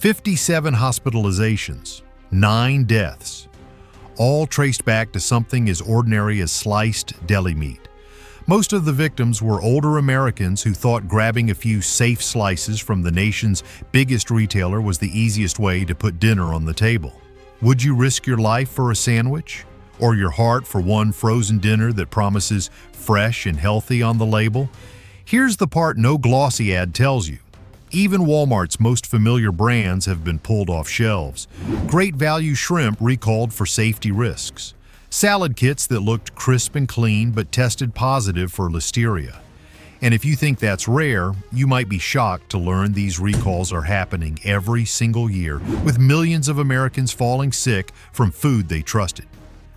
57 hospitalizations, 9 deaths, all traced back to something as ordinary as sliced deli meat. Most of the victims were older Americans who thought grabbing a few safe slices from the nation's biggest retailer was the easiest way to put dinner on the table. Would you risk your life for a sandwich? Or your heart for one frozen dinner that promises fresh and healthy on the label? Here's the part no glossy ad tells you. Even Walmart's most familiar brands have been pulled off shelves. Great Value shrimp recalled for safety risks. Salad kits that looked crisp and clean but tested positive for listeria. And if you think that's rare, you might be shocked to learn these recalls are happening every single year, with millions of Americans falling sick from food they trusted.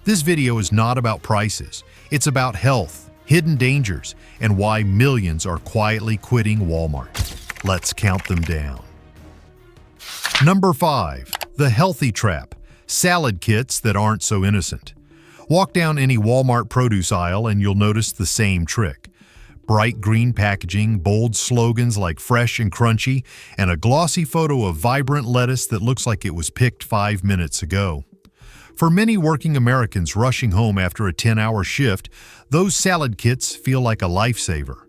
This video is not about prices. It's about health, hidden dangers, and why millions are quietly quitting Walmart. Let's count them down. Number 5. The healthy trap. Salad kits that aren't so innocent. Walk down any Walmart produce aisle and you'll notice the same trick. Bright green packaging, bold slogans like fresh and crunchy, and a glossy photo of vibrant lettuce that looks like it was picked 5 minutes ago. For many working Americans rushing home after a 10-hour shift, those salad kits feel like a lifesaver.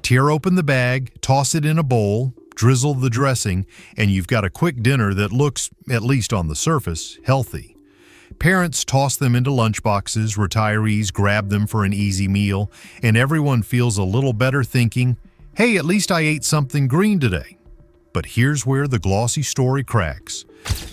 Tear open the bag, toss it in a bowl, drizzle the dressing, and you've got a quick dinner that looks, at least on the surface, healthy. Parents toss them into lunchboxes, retirees grab them for an easy meal, and everyone feels a little better thinking, hey, at least I ate something green today. But here's where the glossy story cracks.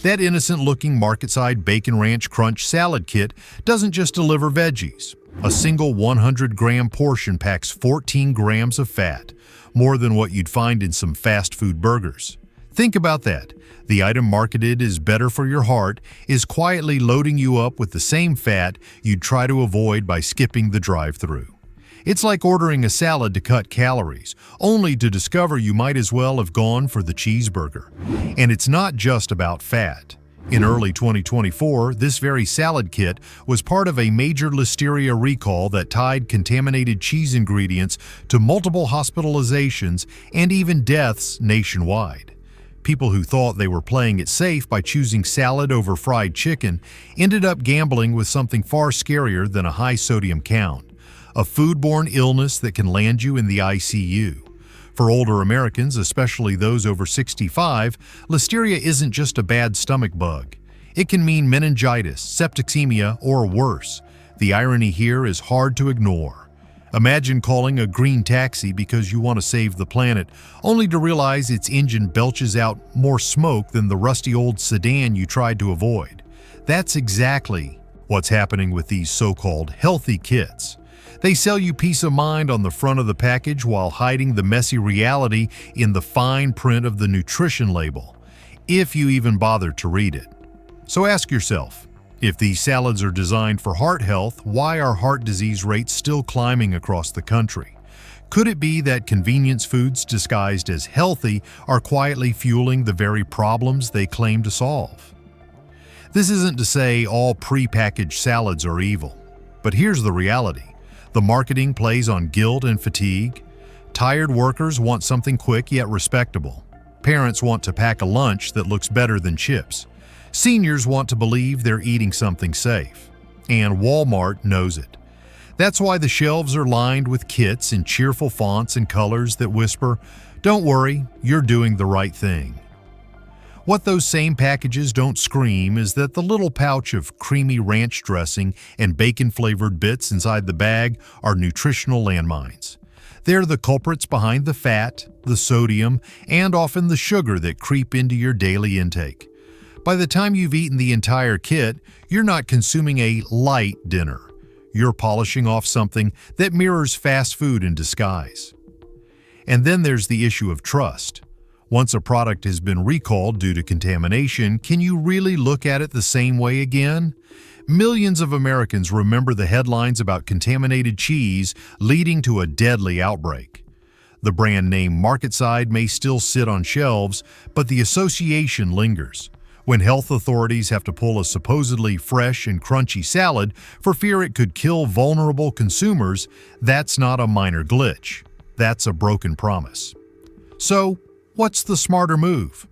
That innocent-looking market-side Bacon Ranch Crunch salad kit doesn't just deliver veggies. A single 100-gram portion packs 14 grams of fat, more than what you'd find in some fast food burgers. Think about that. The item marketed as better for your heart is quietly loading you up with the same fat you'd try to avoid by skipping the drive-thru. It's like ordering a salad to cut calories, only to discover you might as well have gone for the cheeseburger. And it's not just about fat. In early 2024, this very salad kit was part of a major listeria recall that tied contaminated cheese ingredients to multiple hospitalizations and even deaths nationwide. People who thought they were playing it safe by choosing salad over fried chicken ended up gambling with something far scarier than a high-sodium count, a foodborne illness that can land you in the ICU. For older Americans, especially those over 65, listeria isn't just a bad stomach bug. It can mean meningitis, septicemia, or worse. The irony here is hard to ignore. Imagine calling a green taxi because you want to save the planet, only to realize its engine belches out more smoke than the rusty old sedan you tried to avoid. That's exactly what's happening with these so-called healthy kits. They sell you peace of mind on the front of the package while hiding the messy reality in the fine print of the nutrition label, if you even bother to read it. So ask yourself, if these salads are designed for heart health, why are heart disease rates still climbing across the country? Could it be that convenience foods disguised as healthy are quietly fueling the very problems they claim to solve? This isn't to say all prepackaged salads are evil, but here's the reality. The marketing plays on guilt and fatigue. Tired workers want something quick yet respectable. Parents want to pack a lunch that looks better than chips. Seniors want to believe they're eating something safe. And Walmart knows it. That's why the shelves are lined with kits in cheerful fonts and colors that whisper, "Don't worry, you're doing the right thing." What those same packages don't scream is that the little pouch of creamy ranch dressing and bacon-flavored bits inside the bag are nutritional landmines. They're the culprits behind the fat, the sodium, and often the sugar that creep into your daily intake. By the time you've eaten the entire kit, you're not consuming a light dinner. You're polishing off something that mirrors fast food in disguise. And then there's the issue of trust. Once a product has been recalled due to contamination, can you really look at it the same way again? Millions of Americans remember the headlines about contaminated cheese leading to a deadly outbreak. The brand name MarketSide may still sit on shelves, but the association lingers. When health authorities have to pull a supposedly fresh and crunchy salad for fear it could kill vulnerable consumers, that's not a minor glitch. That's a broken promise. So, what's the smarter move?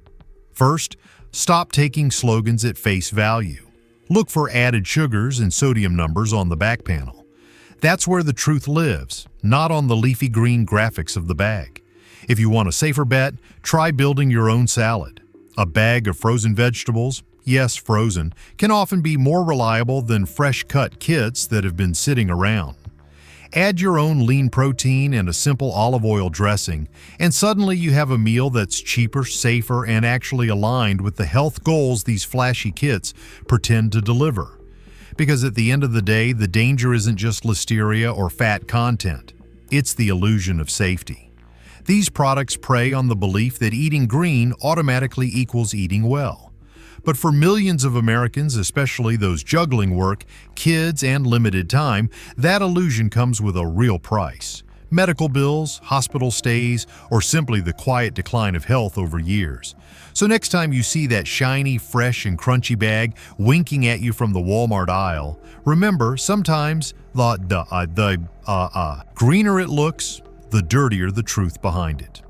First, stop taking slogans at face value. Look for added sugars and sodium numbers on the back panel. That's where the truth lives, not on the leafy green graphics of the bag. If you want a safer bet, try building your own salad. A bag of frozen vegetables, yes, frozen, can often be more reliable than fresh-cut kits that have been sitting around. Add your own lean protein and a simple olive oil dressing, and suddenly you have a meal that's cheaper, safer, and actually aligned with the health goals these flashy kits pretend to deliver. Because at the end of the day, the danger isn't just listeria or fat content. It's the illusion of safety. These products prey on the belief that eating green automatically equals eating well. But for millions of Americans, especially those juggling work, kids, and limited time, that illusion comes with a real price. Medical bills, hospital stays, or simply the quiet decline of health over years. So next time you see that shiny, fresh, and crunchy bag winking at you from the Walmart aisle, remember, sometimes the greener it looks, the dirtier the truth behind it.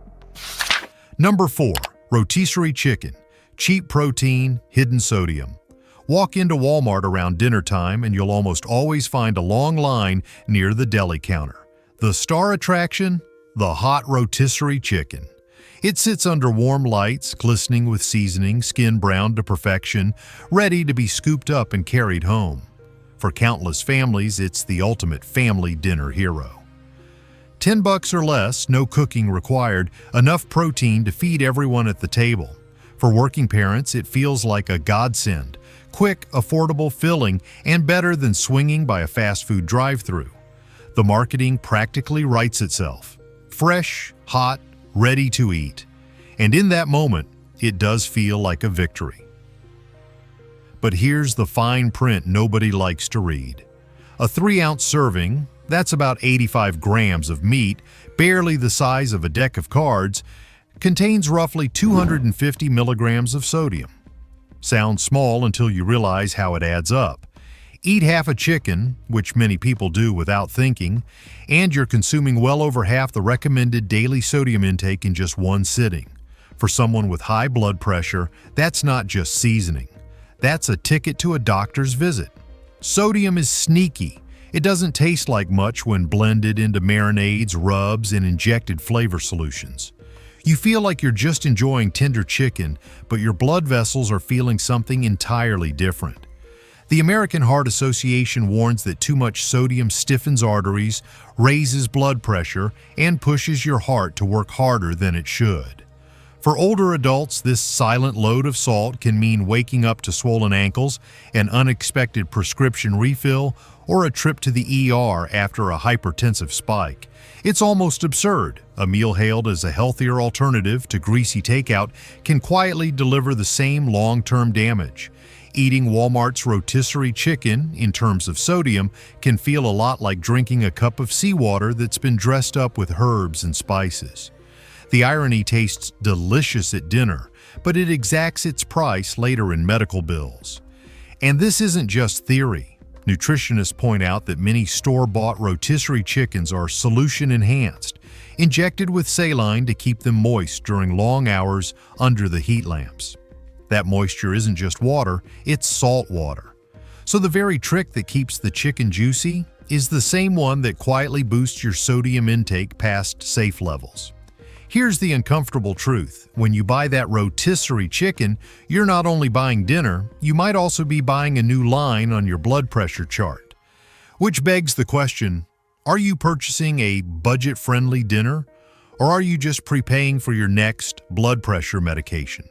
Number 4. Rotisserie chicken. Cheap protein, hidden sodium. Walk into Walmart around dinner time and you'll almost always find a long line near the deli counter. The star attraction? The hot rotisserie chicken. It sits under warm lights, glistening with seasoning, skin browned to perfection, ready to be scooped up and carried home. For countless families, it's the ultimate family dinner hero. $10 or less, no cooking required, enough protein to feed everyone at the table. For working parents, it feels like a godsend. Quick, affordable, filling, and better than swinging by a fast food drive-thru. The marketing practically writes itself. Fresh, hot, ready to eat. And in that moment, it does feel like a victory. But here's the fine print nobody likes to read. A 3-ounce serving, that's about 85 grams of meat, barely the size of a deck of cards, contains roughly 250 milligrams of sodium. Sounds small until you realize how it adds up. Eat half a chicken, which many people do without thinking, and you're consuming well over half the recommended daily sodium intake in just one sitting. For someone with high blood pressure, that's not just seasoning. That's a ticket to a doctor's visit. Sodium is sneaky. It doesn't taste like much when blended into marinades, rubs, and injected flavor solutions. You feel like you're just enjoying tender chicken, but your blood vessels are feeling something entirely different. The American Heart Association warns that too much sodium stiffens arteries, raises blood pressure, and pushes your heart to work harder than it should. For older adults, this silent load of salt can mean waking up to swollen ankles, an unexpected prescription refill, or a trip to the ER after a hypertensive spike. It's almost absurd. A meal hailed as a healthier alternative to greasy takeout can quietly deliver the same long-term damage. Eating Walmart's rotisserie chicken, in terms of sodium, can feel a lot like drinking a cup of seawater that's been dressed up with herbs and spices. The irony tastes delicious at dinner, but it exacts its price later in medical bills. And this isn't just theory. Nutritionists point out that many store-bought rotisserie chickens are solution-enhanced, injected with saline to keep them moist during long hours under the heat lamps. That moisture isn't just water, it's salt water. So the very trick that keeps the chicken juicy is the same one that quietly boosts your sodium intake past safe levels. Here's the uncomfortable truth. When you buy that rotisserie chicken, you're not only buying dinner, you might also be buying a new line on your blood pressure chart. Which begs the question, are you purchasing a budget-friendly dinner, or are you just prepaying for your next blood pressure medication?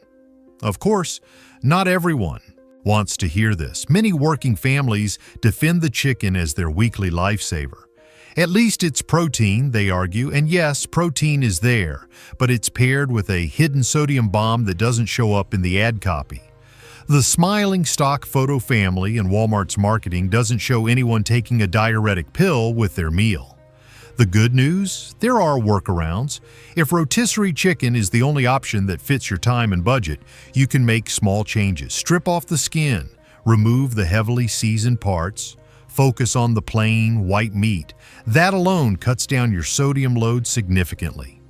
Of course, not everyone wants to hear this. Many working families defend the chicken as their weekly lifesaver. At least it's protein, they argue, and yes, protein is there, but it's paired with a hidden sodium bomb that doesn't show up in the ad copy. The smiling stock photo family in Walmart's marketing doesn't show anyone taking a diuretic pill with their meal. The good news? There are workarounds. If rotisserie chicken is the only option that fits your time and budget, you can make small changes. Strip off the skin, remove the heavily seasoned parts, focus on the plain, white meat. That alone cuts down your sodium load significantly.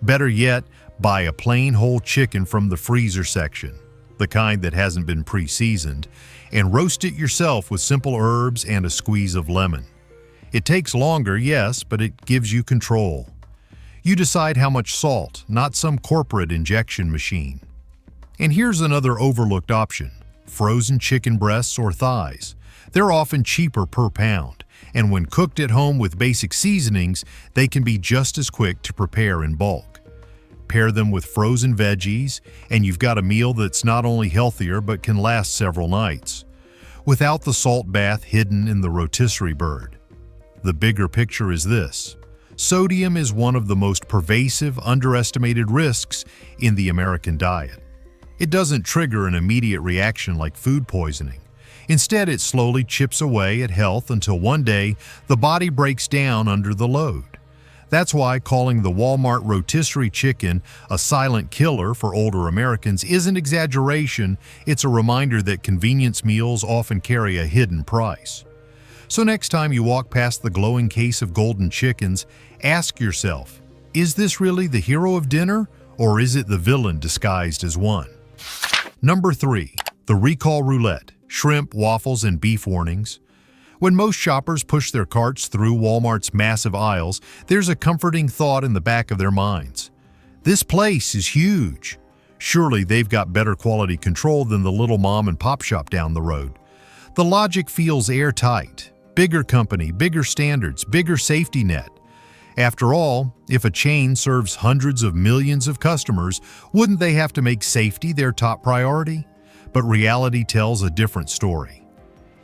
Better yet, Buy a plain whole chicken from the freezer section, the kind that hasn't been pre-seasoned, and roast it yourself with simple herbs and a squeeze of lemon. It takes longer, yes, but it gives you control. You decide how much salt, not some corporate injection machine. And here's another overlooked option: frozen chicken breasts or thighs. They're often cheaper per pound, and when cooked at home with basic seasonings, they can be just as quick to prepare in bulk. Pair them with frozen veggies, and you've got a meal that's not only healthier but can last several nights, without the salt bath hidden in the rotisserie bird. The bigger picture is this: sodium is one of the most pervasive, underestimated risks in the American diet. It doesn't trigger an immediate reaction like food poisoning. Instead, it slowly chips away at health until one day the body breaks down under the load. That's why calling the Walmart rotisserie chicken a silent killer for older Americans isn't exaggeration, it's a reminder that convenience meals often carry a hidden price. So next time you walk past the glowing case of golden chickens, ask yourself, is this really the hero of dinner, or is it the villain disguised as one? Number 3. The recall roulette: shrimp, waffles, and beef warnings. When most shoppers push their carts through Walmart's massive aisles, there's a comforting thought in the back of their minds. This place is huge. Surely they've got better quality control than the little mom and pop shop down the road. The logic feels airtight. Bigger company, bigger standards, bigger safety net. After all, if a chain serves hundreds of millions of customers, wouldn't they have to make safety their top priority? But reality tells a different story.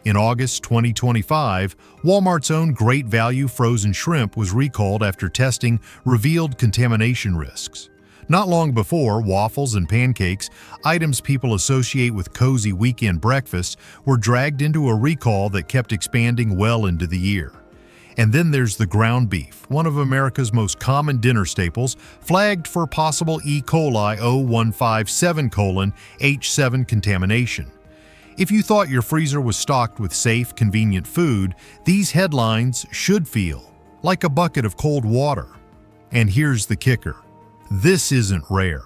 In August 2025, Walmart's own Great Value frozen shrimp was recalled after testing revealed contamination risks. Not long before, waffles and pancakes, items people associate with cozy weekend breakfast, were dragged into a recall that kept expanding well into the year. And then there's the ground beef, one of America's most common dinner staples, flagged for possible E. coli 0157:H7 contamination. If you thought your freezer was stocked with safe, convenient food, these headlines should feel like a bucket of cold water. And here's the kicker: this isn't rare.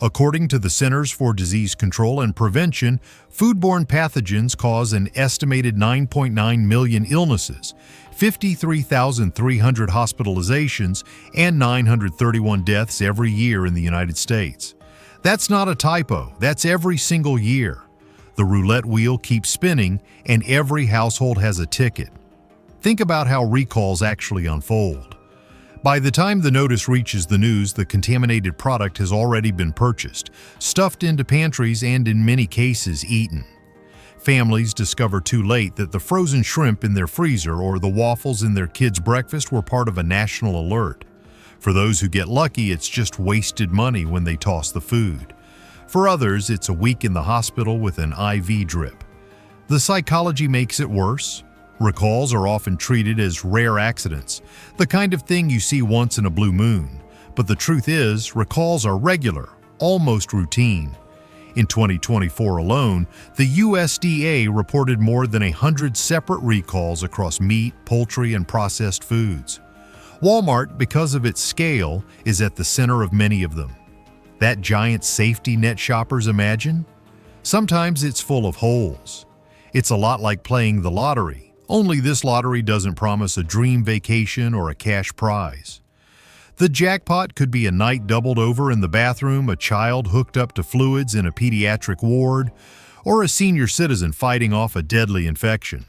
According to the Centers for Disease Control and Prevention, foodborne pathogens cause an estimated 9.9 million illnesses, 53,300 hospitalizations, and 931 deaths every year in the United States. That's not a typo, that's every single year. The roulette wheel keeps spinning, and every household has a ticket. Think about how recalls actually unfold. By the time the notice reaches the news, the contaminated product has already been purchased, stuffed into pantries, and in many cases eaten. Families discover too late that the frozen shrimp in their freezer or the waffles in their kids' breakfast were part of a national alert. For those who get lucky, it's just wasted money when they toss the food. For others, it's a week in the hospital with an IV drip. The psychology makes it worse. Recalls are often treated as rare accidents, the kind of thing you see once in a blue moon. But the truth is, recalls are regular, almost routine. In 2024 alone, the USDA reported more than 100 separate recalls across meat, poultry, and processed foods. Walmart, because of its scale, is at the center of many of them. That giant safety net shoppers imagine? Sometimes it's full of holes. It's a lot like playing the lottery, only this lottery doesn't promise a dream vacation or a cash prize. The jackpot could be a night doubled over in the bathroom, a child hooked up to fluids in a pediatric ward, or a senior citizen fighting off a deadly infection.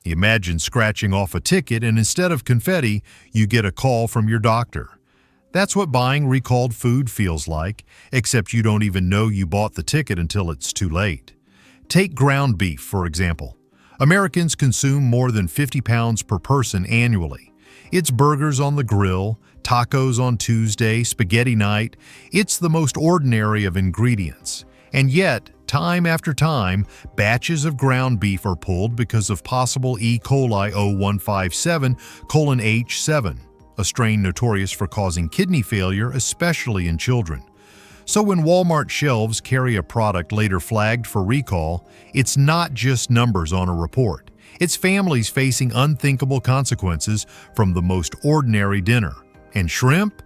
Imagine scratching off a ticket and instead of confetti, you get a call from your doctor. That's what buying recalled food feels like, except you don't even know you bought the ticket until it's too late. Take ground beef, for example. Americans consume more than 50 pounds per person annually. It's burgers on the grill, tacos on Tuesday, spaghetti night. It's the most ordinary of ingredients. And yet, time after time, batches of ground beef are pulled because of possible E. coli 0157:H7. A strain notorious for causing kidney failure, especially in children. So when Walmart shelves carry a product later flagged for recall, it's not just numbers on a report. It's families facing unthinkable consequences from the most ordinary dinner. And shrimp?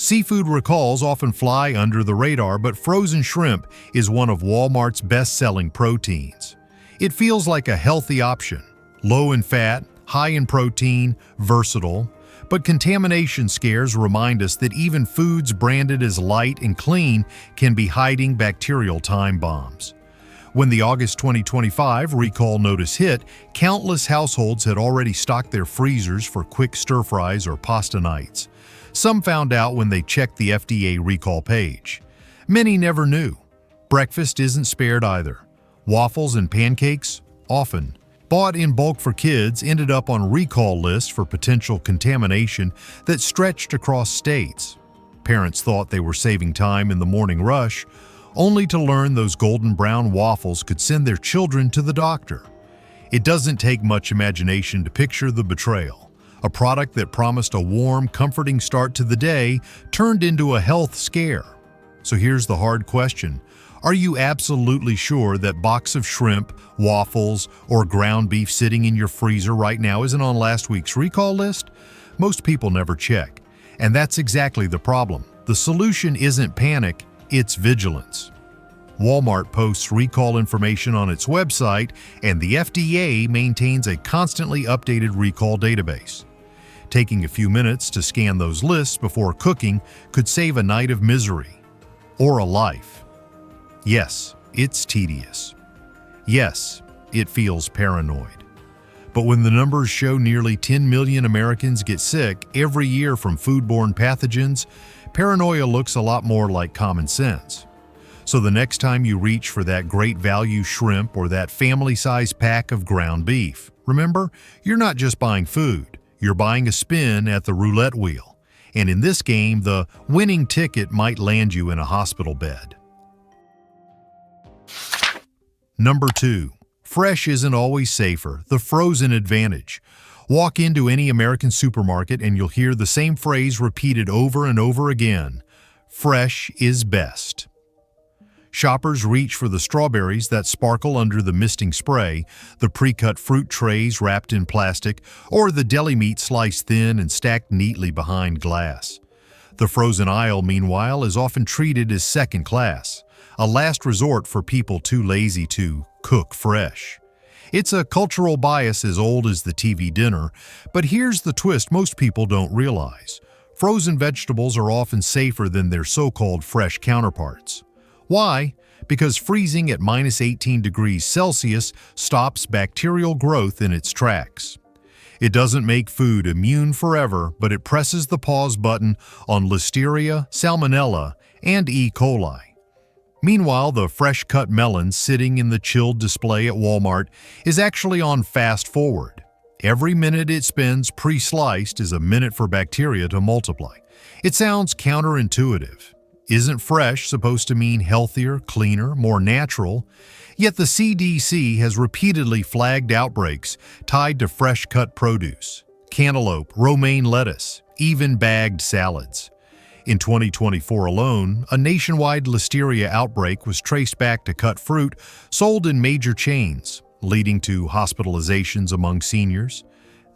Seafood recalls often fly under the radar, but frozen shrimp is one of Walmart's best-selling proteins. It feels like a healthy option, low in fat, high in protein, versatile, but contamination scares remind us that even foods branded as light and clean can be hiding bacterial time bombs. When the August 2025 recall notice hit, countless households had already stocked their freezers for quick stir-fries or pasta nights. Some found out when they checked the FDA recall page. Many never knew. Breakfast isn't spared either. Waffles and pancakes? Often. Bought in bulk for kids ended up on recall lists for potential contamination that stretched across states. Parents thought they were saving time in the morning rush, only to learn those golden brown waffles could send their children to the doctor. It doesn't take much imagination to picture the betrayal. A product that promised a warm, comforting start to the day turned into a health scare. So here's the hard question. Are you absolutely sure that box of shrimp, waffles, or ground beef sitting in your freezer right now isn't on last week's recall list? Most people never check. And that's exactly the problem. The solution isn't panic, it's vigilance. Walmart posts recall information on its website, and the FDA maintains a constantly updated recall database. Taking a few minutes to scan those lists before cooking could save a night of misery. Or a life. Yes, it's tedious. Yes, it feels paranoid. But when the numbers show nearly 10 million Americans get sick every year from foodborne pathogens, paranoia looks a lot more like common sense. So the next time you reach for that great value shrimp or that family-sized pack of ground beef, remember, you're not just buying food. You're buying a spin at the roulette wheel, and in this game, the winning ticket might land you in a hospital bed. Number 2. Fresh isn't always safer, the frozen advantage. Walk into any American supermarket and you'll hear the same phrase repeated over and over again. Fresh is best. Shoppers reach for the strawberries that sparkle under the misting spray, the pre-cut fruit trays wrapped in plastic, or the deli meat sliced thin and stacked neatly behind glass. The frozen aisle, meanwhile, is often treated as second class, a last resort for people too lazy to cook fresh. It's a cultural bias as old as the TV dinner, but here's the twist most people don't realize. Frozen vegetables are often safer than their so-called fresh counterparts. Why? Because freezing at -18 degrees Celsius stops bacterial growth in its tracks. It doesn't make food immune forever, but it presses the pause button on Listeria, Salmonella, and E. coli. Meanwhile, the fresh-cut melon sitting in the chilled display at Walmart is actually on fast forward. Every minute it spends pre-sliced is a minute for bacteria to multiply. It sounds counterintuitive. Isn't fresh supposed to mean healthier, cleaner, more natural? Yet the CDC has repeatedly flagged outbreaks tied to fresh-cut produce, cantaloupe, romaine lettuce, even bagged salads. In 2024 alone, a nationwide listeria outbreak was traced back to cut fruit sold in major chains, leading to hospitalizations among seniors.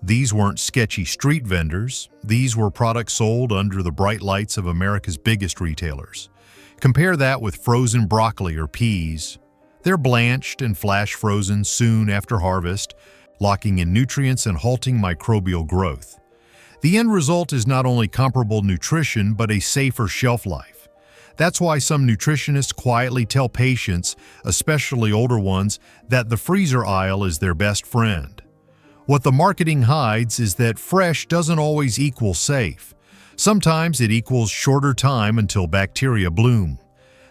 These weren't sketchy street vendors. These were products sold under the bright lights of America's biggest retailers. Compare that with frozen broccoli or peas. They're blanched and flash frozen soon after harvest, locking in nutrients and halting microbial growth. The end result is not only comparable nutrition, but a safer shelf life. That's why some nutritionists quietly tell patients, especially older ones, that the freezer aisle is their best friend. What the marketing hides is that fresh doesn't always equal safe. Sometimes it equals shorter time until bacteria bloom.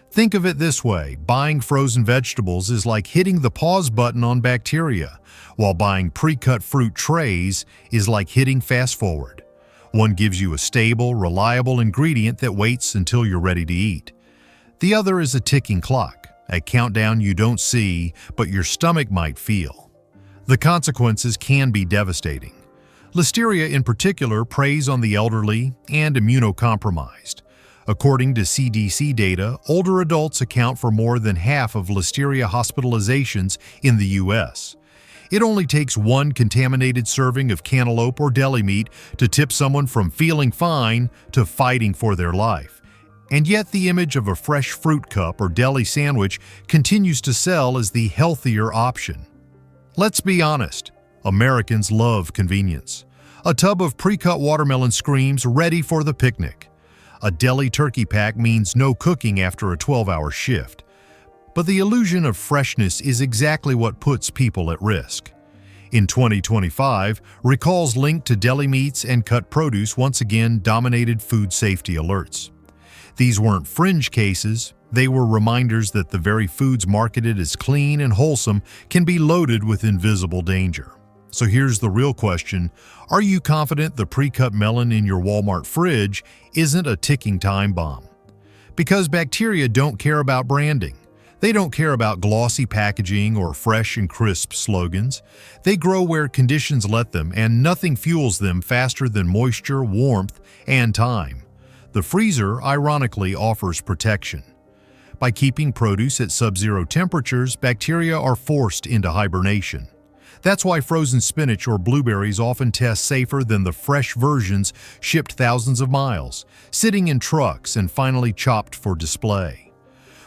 Think of it this way, buying frozen vegetables is like hitting the pause button on bacteria, while buying pre-cut fruit trays is like hitting fast forward. One gives you a stable, reliable ingredient that waits until you're ready to eat. The other is a ticking clock, a countdown you don't see, but your stomach might feel. The consequences can be devastating. Listeria in particular preys on the elderly and immunocompromised. According to CDC data, older adults account for more than half of listeria hospitalizations in the U.S. It only takes one contaminated serving of cantaloupe or deli meat to tip someone from feeling fine to fighting for their life. And yet the image of a fresh fruit cup or deli sandwich continues to sell as the healthier option. Let's be honest, Americans love convenience. A tub of pre-cut watermelon screams ready for the picnic. A deli turkey pack means no cooking after a 12-hour shift. But the illusion of freshness is exactly what puts people at risk. In 2025, recalls linked to deli meats and cut produce once again dominated food safety alerts. These weren't fringe cases, they were reminders that the very foods marketed as clean and wholesome can be loaded with invisible danger. So here's the real question: are you confident the pre-cut melon in your Walmart fridge isn't a ticking time bomb? Because bacteria don't care about branding. They don't care about glossy packaging or fresh and crisp slogans. They grow where conditions let them, and nothing fuels them faster than moisture, warmth, and time. The freezer, ironically, offers protection. By keeping produce at sub-zero temperatures, bacteria are forced into hibernation. That's why frozen spinach or blueberries often test safer than the fresh versions shipped thousands of miles, sitting in trucks and finally chopped for display.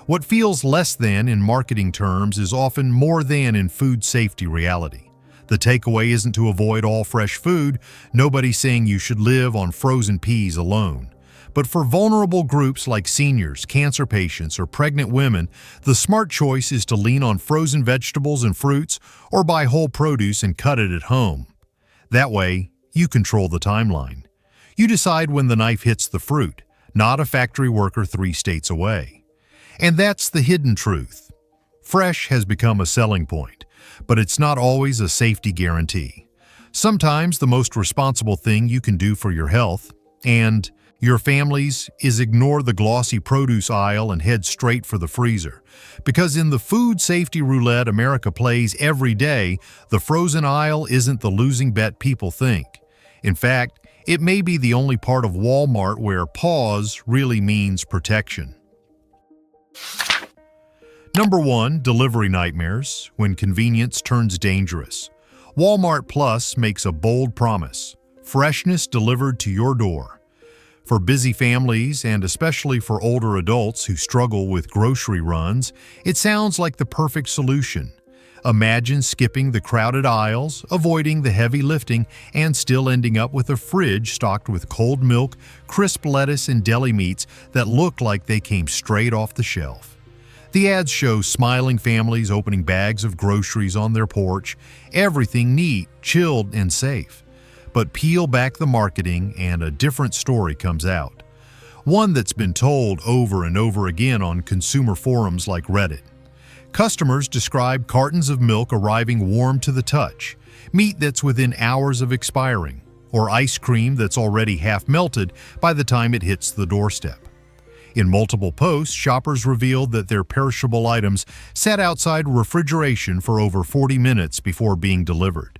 What feels less than in marketing terms is often more than in food safety reality. The takeaway isn't to avoid all fresh food. Nobody's saying you should live on frozen peas alone. But for vulnerable groups like seniors, cancer patients, or pregnant women, the smart choice is to lean on frozen vegetables and fruits or buy whole produce and cut it at home. That way, you control the timeline. You decide when the knife hits the fruit, not a factory worker 3 states away. And that's the hidden truth. Fresh has become a selling point, but it's not always a safety guarantee. Sometimes the most responsible thing you can do for your health and your families is ignore the glossy produce aisle and head straight for the freezer. Because in the food safety roulette America plays every day, the frozen aisle isn't the losing bet people think. In fact, it may be the only part of Walmart where pause really means protection. Number 1, delivery nightmares, when convenience turns dangerous. Walmart Plus makes a bold promise: freshness delivered to your door. For busy families, and especially for older adults who struggle with grocery runs, it sounds like the perfect solution. Imagine skipping the crowded aisles, avoiding the heavy lifting, and still ending up with a fridge stocked with cold milk, crisp lettuce, and deli meats that look like they came straight off the shelf. The ads show smiling families opening bags of groceries on their porch, everything neat, chilled, and safe. But peel back the marketing and a different story comes out. One that's been told over and over again on consumer forums like Reddit. Customers describe cartons of milk arriving warm to the touch, meat that's within hours of expiring, or ice cream that's already half melted by the time it hits the doorstep. In multiple posts, shoppers revealed that their perishable items sat outside refrigeration for over 40 minutes before being delivered.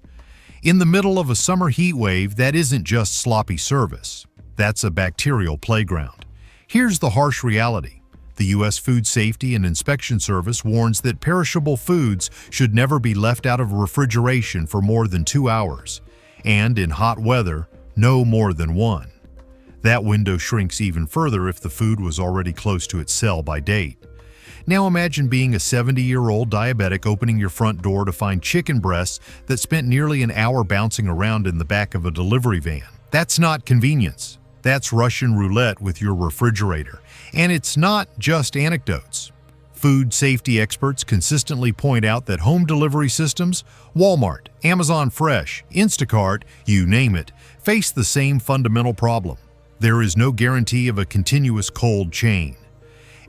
In the middle of a summer heat wave, that isn't just sloppy service. That's a bacterial playground. Here's the harsh reality. The U.S. Food Safety and Inspection Service warns that perishable foods should never be left out of refrigeration for more than 2 hours, and in hot weather, no more than 1. That window shrinks even further if the food was already close to its sell-by date. Now imagine being a 70-year-old diabetic opening your front door to find chicken breasts that spent nearly an hour bouncing around in the back of a delivery van. That's not convenience. That's Russian roulette with your refrigerator. And it's not just anecdotes. Food safety experts consistently point out that home delivery systems, Walmart, Amazon Fresh, Instacart, you name it, face the same fundamental problem. There is no guarantee of a continuous cold chain.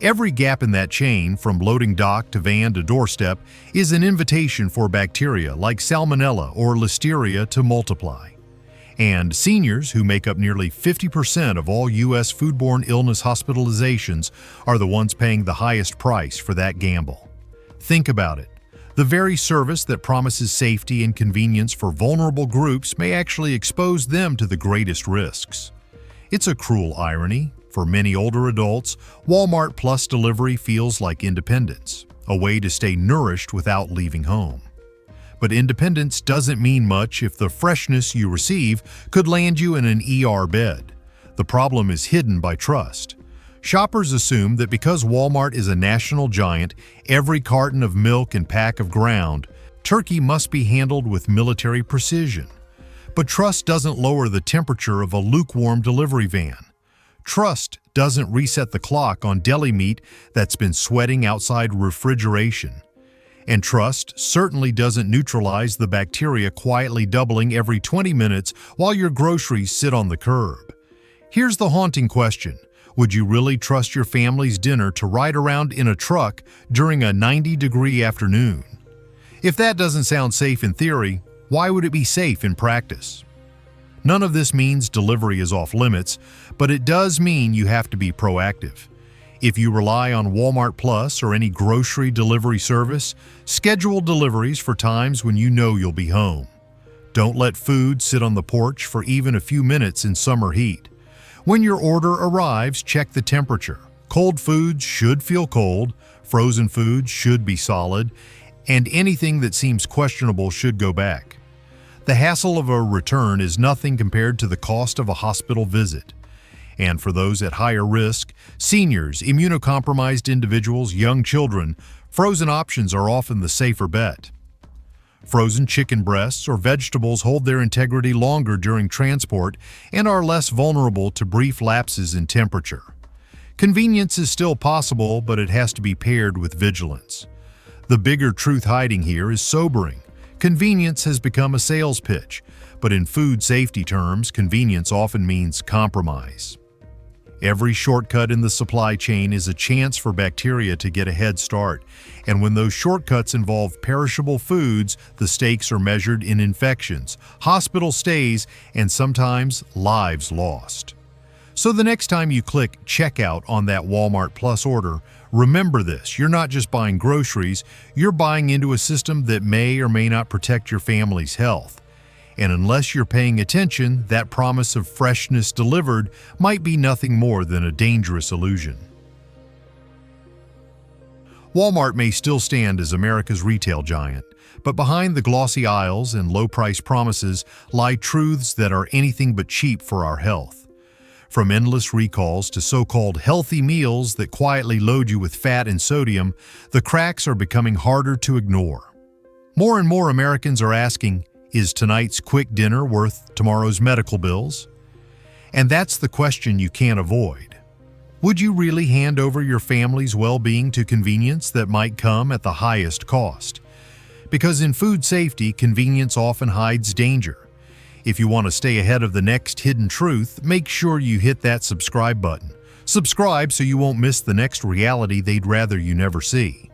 Every gap in that chain, from loading dock to van to doorstep, is an invitation for bacteria like Salmonella or Listeria to multiply. And seniors, who make up nearly 50% of all U.S. foodborne illness hospitalizations, are the ones paying the highest price for that gamble. Think about it. The very service that promises safety and convenience for vulnerable groups may actually expose them to the greatest risks. It's a cruel irony. For many older adults, Walmart Plus delivery feels like independence, a way to stay nourished without leaving home. But independence doesn't mean much if the freshness you receive could land you in an ER bed. The problem is hidden by trust. Shoppers assume that because Walmart is a national giant, every carton of milk and pack of ground turkey must be handled with military precision. But trust doesn't lower the temperature of a lukewarm delivery van. Trust doesn't reset the clock on deli meat that's been sweating outside refrigeration. And trust certainly doesn't neutralize the bacteria quietly doubling every 20 minutes while your groceries sit on the curb. Here's the haunting question. Would you really trust your family's dinner to ride around in a truck during a 90-degree afternoon? If that doesn't sound safe in theory, why would it be safe in practice? None of this means delivery is off limits, but it does mean you have to be proactive. If you rely on Walmart Plus or any grocery delivery service, schedule deliveries for times when you know you'll be home. Don't let food sit on the porch for even a few minutes in summer heat. When your order arrives, check the temperature. Cold foods should feel cold, frozen foods should be solid, and anything that seems questionable should go back. The hassle of a return is nothing compared to the cost of a hospital visit. And for those at higher risk, seniors, immunocompromised individuals, young children, frozen options are often the safer bet. Frozen chicken breasts or vegetables hold their integrity longer during transport and are less vulnerable to brief lapses in temperature. Convenience is still possible, but it has to be paired with vigilance. The bigger truth hiding here is sobering. Convenience has become a sales pitch, but in food safety terms, convenience often means compromise. Every shortcut in the supply chain is a chance for bacteria to get a head start, and when those shortcuts involve perishable foods, the stakes are measured in infections, hospital stays, and sometimes lives lost. So the next time you click checkout on that Walmart Plus order, remember this: you're not just buying groceries, you're buying into a system that may or may not protect your family's health. And unless you're paying attention, that promise of freshness delivered might be nothing more than a dangerous illusion. Walmart may still stand as America's retail giant, but behind the glossy aisles and low-price promises lie truths that are anything but cheap for our health. From endless recalls to so-called healthy meals that quietly load you with fat and sodium, the cracks are becoming harder to ignore. More and more Americans are asking, is tonight's quick dinner worth tomorrow's medical bills? And that's the question you can't avoid. Would you really hand over your family's well-being to convenience that might come at the highest cost? Because in food safety, convenience often hides danger. If you want to stay ahead of the next hidden truth, make sure you hit that subscribe button. Subscribe so you won't miss the next reality they'd rather you never see.